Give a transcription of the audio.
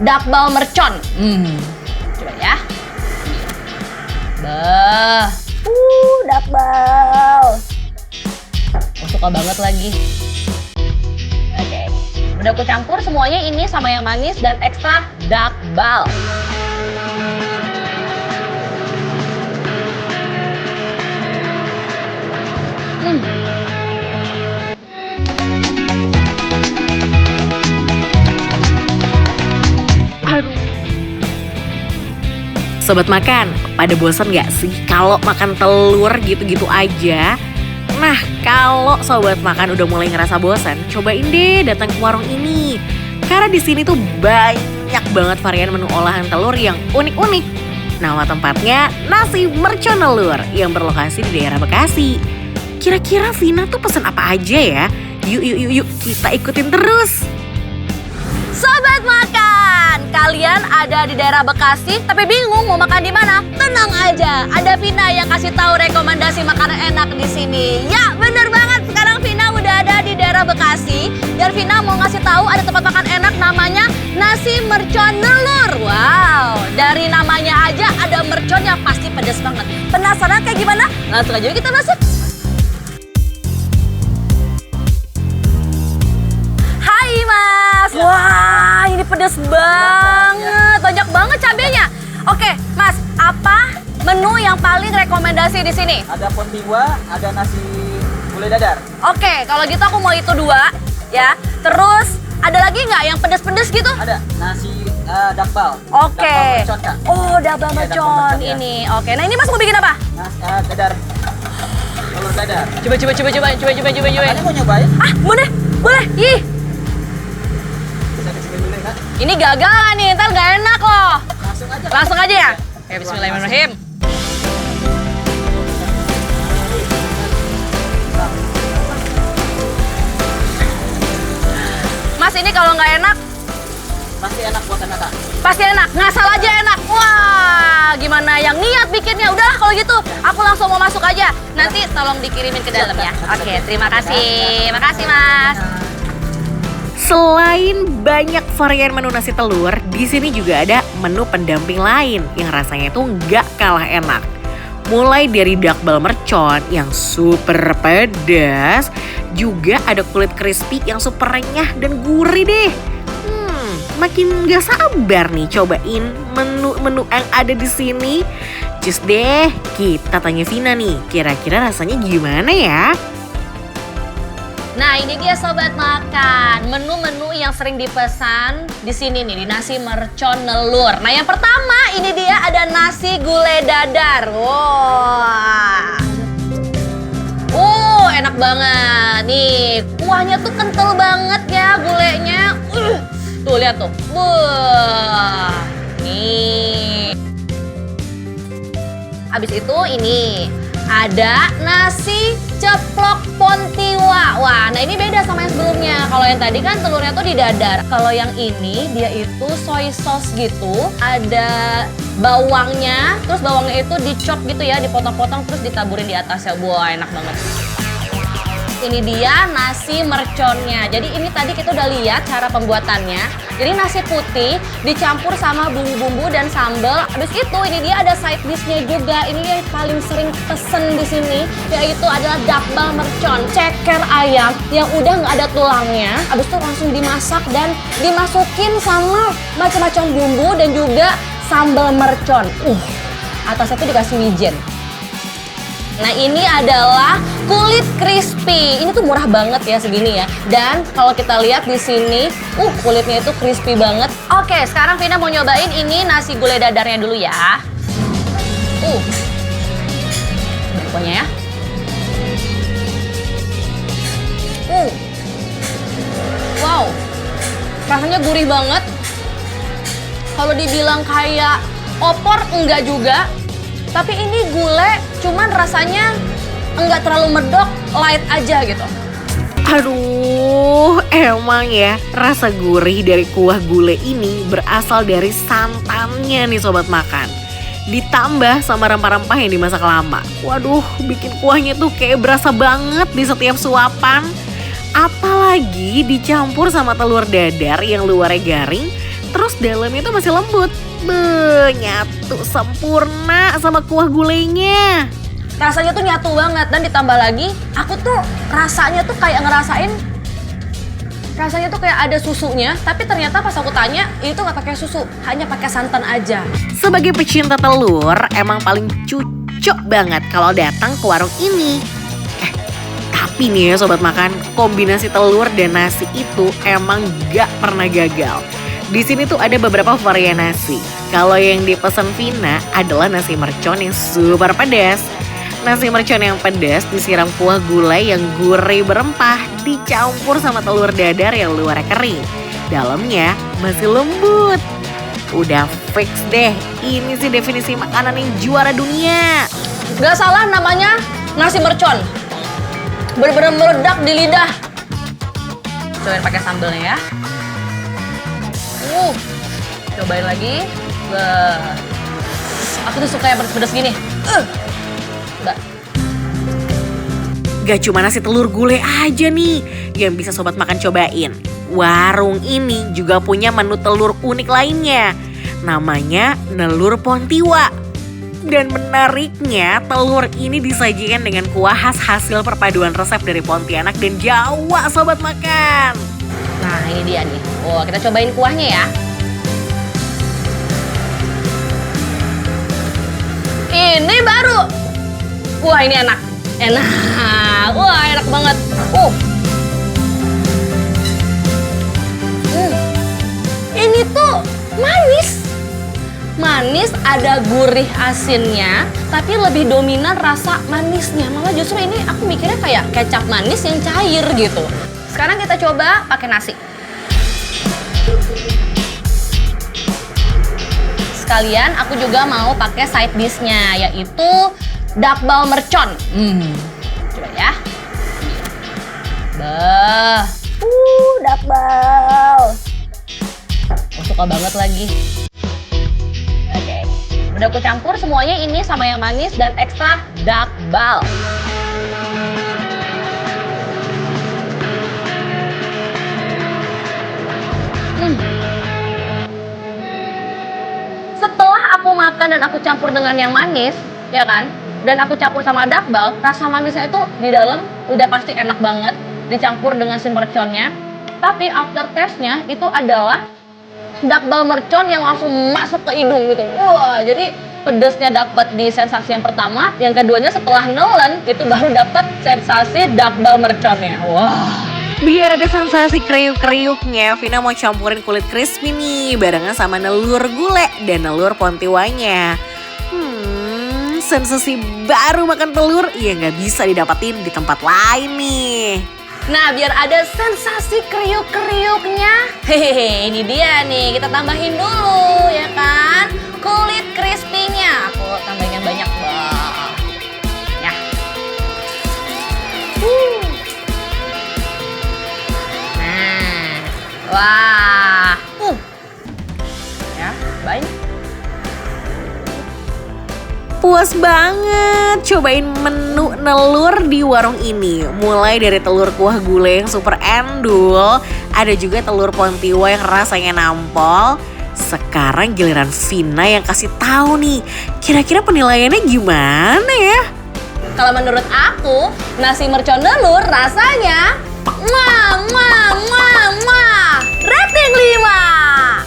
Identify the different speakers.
Speaker 1: dakbal mercon. Coba ya. Dakbal. Oh, suka banget lagi. Oke, udah aku campur semuanya ini sama yang manis dan ekstra dakbal.
Speaker 2: Sobat makan, pada bosan gak sih kalau makan telur gitu-gitu aja? Nah, kalau sobat makan udah mulai ngerasa bosan, cobain deh datang ke warung ini. Karena di sini tuh banyak banget varian menu olahan telur yang unik-unik. Nama tempatnya Nasi Mercon Nelur yang berlokasi di daerah Bekasi. Kira-kira Vina tuh pesen apa aja ya? Yuk, kita ikutin terus.
Speaker 1: Sobat makan, kalian ada di daerah Bekasi tapi bingung mau makan di mana? Tenang aja, ada Vina yang kasih tahu rekomendasi makanan enak di sini. Ya, bener banget. Sekarang Vina udah ada di daerah Bekasi dan Vina mau ngasih tahu ada tempat makan enak namanya Nasi Mercon Nelur. Wow, dari namanya aja ada mercon yang pasti pedas banget. Penasaran kayak gimana? Langsung aja kita masuk. Hai Mas. Wah, ini pedas banget. Banyak banget cabenya. Oke, Mas, apa menu yang paling rekomendasi di sini?
Speaker 3: Ada pontiwa, ada nasi gulai dadar.
Speaker 1: Oke, kalau gitu aku mau itu 2 ya. Terus ada lagi nggak yang pedas-pedas gitu?
Speaker 3: Ada nasi dakbal.
Speaker 1: Oke.
Speaker 3: Dakbal mercon, Kak.
Speaker 1: Oh, dakbal
Speaker 3: Iya,
Speaker 1: mercon
Speaker 3: dakbal mercon, ya.
Speaker 1: ini. Oke, nah ini Mas mau bikin apa?
Speaker 3: Dadar. Telur dadar.
Speaker 1: Coba.
Speaker 3: Makanya mau nyobain?
Speaker 1: Ah, boleh. Ih,
Speaker 3: Bisa disini dulu ya, Kak.
Speaker 1: ini gagal nih, ntar nggak enak loh. Langsung aja ya? Oke, bismillahirrahmanirrahim. Mas, ini kalau nggak enak,
Speaker 3: Pasti enak buatan Kak.
Speaker 1: pasti enak. Ngasal aja enak. Wah, gimana yang niat bikinnya? Udahlah kalau gitu, aku langsung mau masuk aja. Nanti tolong dikirimin ke dalam ya. Oke, terima kasih. Makasih, Mas.
Speaker 2: Selain banyak varian menu nasi telur, di sini juga ada menu pendamping lain yang rasanya tuh nggak kalah enak. Mulai dari dakbal mercon yang super pedas, juga ada kulit crispy yang super renyah dan gurih deh. Makin gak sabar nih cobain menu-menu yang ada di sini. Cus deh, kita tanya Vina nih, kira-kira rasanya gimana ya?
Speaker 1: Nah, ini dia sobat makan, menu-menu yang sering dipesan di sini nih, di Nasi Mercon Nelur. Nah, yang pertama ini dia ada nasi gulai dadar. Wah. Enak banget. Nih, kuahnya tuh kental banget ya gulainya. Tuh, lihat tuh. Wah. Nih. Habis itu ini ada nasi ceplok pontiwa. Wah, nah ini beda sama yang sebelumnya. Kalau yang tadi kan telurnya tuh di dadar. Kalau yang ini dia itu soy sauce gitu. Ada bawangnya, terus bawangnya itu dicop gitu ya, dipotong-potong terus ditaburin di atasnya. Wah, enak banget. Ini dia nasi merconnya. Jadi ini tadi kita udah lihat cara pembuatannya. Jadi nasi putih dicampur sama bumbu-bumbu dan sambal. Habis itu ini dia ada side dish-nya juga. Ini yang paling sering pesen di sini, yaitu adalah dakbal mercon, ceker ayam yang udah nggak ada tulangnya. Habis itu langsung dimasak dan dimasukin sama macam-macam bumbu dan juga sambal mercon. Atasnya tuh dikasih wijen. Nah, ini adalah kulit crispy. Ini tuh murah banget ya segini ya. Dan kalau kita lihat di sini, kulitnya itu crispy banget. Oke, sekarang Vina mau nyobain ini nasi gulai dadarnya dulu ya. Pokoknya ya. Wow. Rasanya gurih banget. Kalau dibilang kayak opor enggak juga. Tapi ini gulai cuman rasanya enggak terlalu medok, light aja gitu.
Speaker 2: Aduh, emang ya rasa gurih dari kuah gulai ini berasal dari santannya nih sobat makan. Ditambah sama rempah-rempah yang dimasak lama. Waduh, bikin kuahnya tuh kayak berasa banget di setiap suapan. Apalagi dicampur sama telur dadar yang luarnya garing, Terus dalamnya tuh masih lembut. Nyatu sempurna sama kuah gulainya.
Speaker 1: Rasanya tuh nyatu banget dan ditambah lagi aku tuh rasanya tuh kayak ngerasain rasanya tuh kayak ada susunya, tapi ternyata pas aku tanya itu nggak pakai susu, hanya pakai santan aja.
Speaker 2: Sebagai pecinta telur, emang paling cocok banget kalau datang ke warung ini. Tapi nih ya sobat makan, kombinasi telur dan nasi itu emang gak pernah gagal. Di sini tuh ada beberapa varian nasi. Kalau yang dipesan Vina adalah nasi mercon yang super pedas. Nasi mercon yang pedas disiram kuah gulai yang gurih berempah, dicampur sama telur dadar yang luarnya kering. Dalamnya masih lembut. Udah fix deh, ini sih definisi makanan yang juara dunia.
Speaker 1: Gak salah namanya nasi mercon. Bener-bener meledak di lidah. Cobain pakai sambelnya ya. Cobain lagi. Aku tuh suka yang pedas-pedas gini.
Speaker 2: Gak cuma nasi telur gulai aja nih yang bisa sobat makan cobain. Warung ini juga punya menu telur unik lainnya. Namanya Nelur Pontiwa. Dan menariknya telur ini disajikan dengan kuah khas hasil perpaduan resep dari Pontianak dan Jawa sobat makan.
Speaker 1: Nah ini dia nih. Kita cobain kuahnya ya. Ini baru. Wah ini enak. Wah enak banget. Ini tuh manis, ada gurih asinnya, tapi lebih dominan rasa manisnya. Malah justru ini aku mikirnya kayak kecap manis yang cair gitu. Sekarang kita coba pakai nasi. Sekalian aku juga mau pakai side dish-nya, yaitu dakbal mercon. Coba ya. Dakbal. Suka banget lagi. Oke. Udah aku campur semuanya ini sama yang manis dan ekstra dakbal. Setelah aku makan dan aku campur dengan yang manis, ya kan? Dan aku campur sama dakbal, rasa manisnya itu di dalam udah pasti enak banget, dicampur dengan si merconnya. Tapi after taste-nya itu adalah dakbal mercon yang langsung masuk ke hidung gitu. Wah, jadi pedesnya dapat di sensasi yang pertama, yang keduanya setelah nelen itu baru dapat sensasi dakbal merconnya. Wah.
Speaker 2: Biar ada sensasi kriuk-kriuknya, Vina mau campurin kulit crispy nih barengan sama nelur gulai dan nelur pontiwanya. Sensasi baru makan telur ya nggak bisa didapatin di tempat lain nih.
Speaker 1: Nah, biar ada sensasi kriuk-kriuknya, hehehe, ini dia nih, kita tambahin dulu ya kan, kulit crispy-nya. Aku tambahin yang banyak, wah. Ya. Nah, wah. Ya, banyak.
Speaker 2: Puas banget cobain menu nelur di warung ini. Mulai dari telur kuah gulai yang super endul, ada juga telur pontiwa yang rasanya nampol. Sekarang giliran Vina yang kasih tahu nih, kira-kira penilaiannya gimana ya?
Speaker 1: Kalau menurut aku, nasi mercon nelur rasanya rating 5.